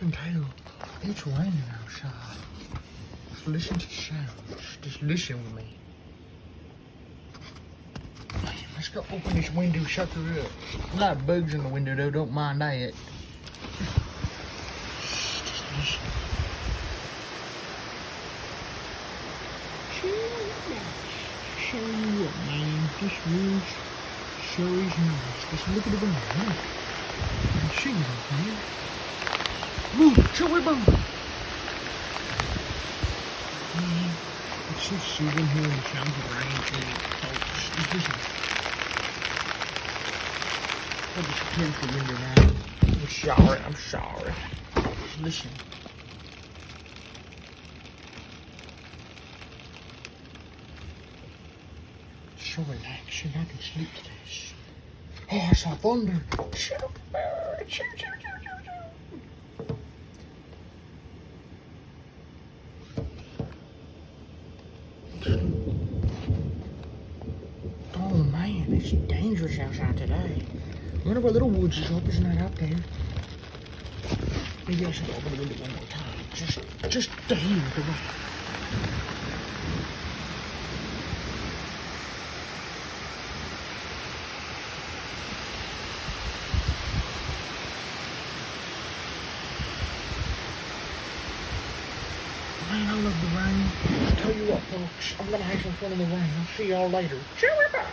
can tell it's raining outside. Just listen to the sounds. Just listen with me. Let's go open this window, shut her up. A lot of bugs in the window though, don't mind that. Just listen. Show you what, man. This room's so is nice. Just look at the window, look. You can see it up there. Move, show it, move. It's so soothing here in the sounds of rain and folks. Just listen. I'll just close the window now. I'm sorry. Just listen. So relaxing, I can sleep to this. Oh, I saw thunder. Shoot, shoot, shoot, shoot, shoot. Oh man, it's dangerous outside today. One of our little woods is up, isn't that out there? Maybe I should open the window one more time. Just to hear the rain. Man, I love the rain. Tell you what, folks, I'm gonna have some fun in the rain. I'll see y'all later. Cheerio!